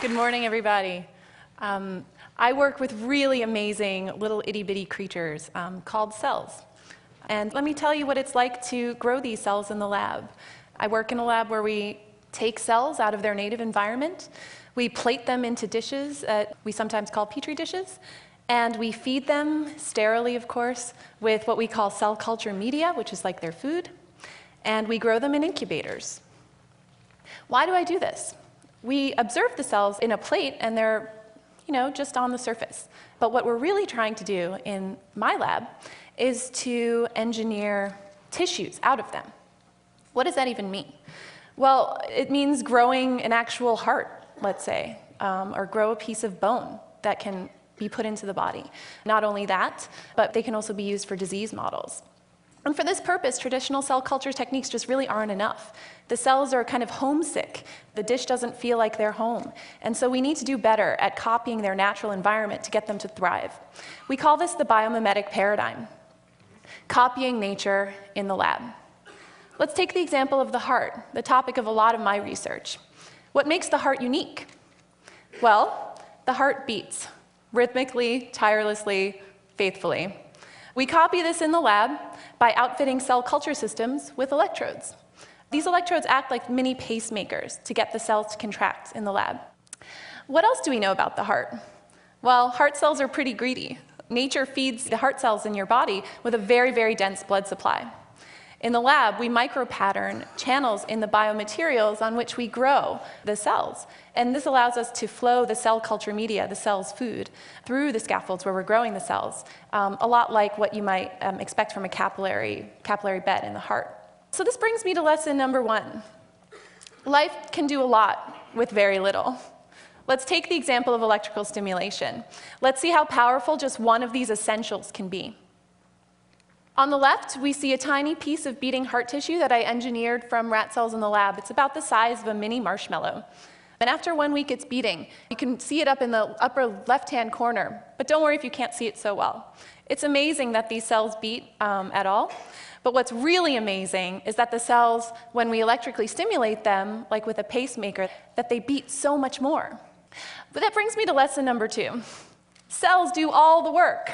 Good morning, everybody. I work with really amazing little itty-bitty creatures called cells. And let me tell you what it's like to grow these cells in the lab. I work in a lab where we take cells out of their native environment. We plate them into dishes that we sometimes call Petri dishes. And we feed them, sterilely of course, with what we call cell culture media, which is like their food. And we grow them in incubators. Why do I do this? We observe the cells in a plate, and they're, just on the surface. But what we're really trying to do in my lab is to engineer tissues out of them. What does that even mean? Well, it means growing an actual heart, let's say, or grow a piece of bone that can be put into the body. Not only that, but they can also be used for disease models. And for this purpose, traditional cell culture techniques just really aren't enough. The cells are kind of homesick. The dish doesn't feel like their home. And so we need to do better at copying their natural environment to get them to thrive. We call this the biomimetic paradigm, copying nature in the lab. Let's take the example of the heart, the topic of a lot of my research. What makes the heart unique? Well, the heart beats rhythmically, tirelessly, faithfully. We copy this in the lab by outfitting cell culture systems with electrodes. These electrodes act like mini pacemakers to get the cells to contract in the lab. What else do we know about the heart? Well, heart cells are pretty greedy. Nature feeds the heart cells in your body with a very, very dense blood supply. In the lab, we micro-pattern channels in the biomaterials on which we grow the cells. And this allows us to flow the cell culture media, the cell's food, through the scaffolds where we're growing the cells, a lot like what you might expect from a capillary bed in the heart. So this brings me to lesson number 1. Life can do a lot with very little. Let's take the example of electrical stimulation. Let's see how powerful just one of these essentials can be. On the left, we see a tiny piece of beating heart tissue that I engineered from rat cells in the lab. It's about the size of a mini marshmallow. And after 1 week, it's beating. You can see it up in the upper left-hand corner, but don't worry if you can't see it so well. It's amazing that these cells beat at all, but what's really amazing is that the cells, when we electrically stimulate them, like with a pacemaker, that they beat so much more. But that brings me to lesson number 2. Cells do all the work.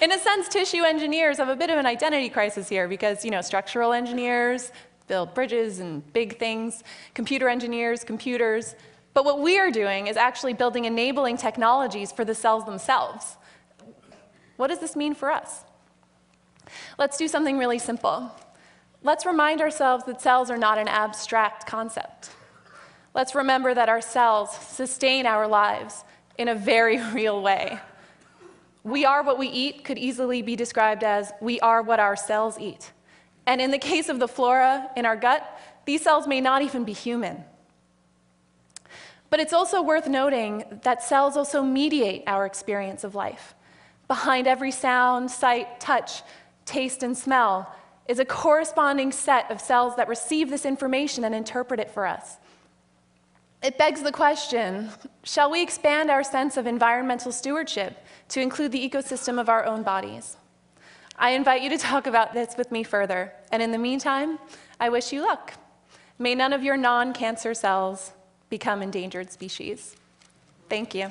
In a sense, tissue engineers have a bit of an identity crisis here because, structural engineers build bridges and big things, computer engineers, computers. But what we are doing is actually building enabling technologies for the cells themselves. What does this mean for us? Let's do something really simple. Let's remind ourselves that cells are not an abstract concept. Let's remember that our cells sustain our lives in a very real way. We are what we eat could easily be described as we are what our cells eat. And in the case of the flora in our gut, these cells may not even be human. But it's also worth noting that cells also mediate our experience of life. Behind every sound, sight, touch, taste, and smell is a corresponding set of cells that receive this information and interpret it for us. It begs the question, shall we expand our sense of environmental stewardship to include the ecosystem of our own bodies? I invite you to talk about this with me further, and in the meantime, I wish you luck. May none of your non-cancer cells become endangered species. Thank you.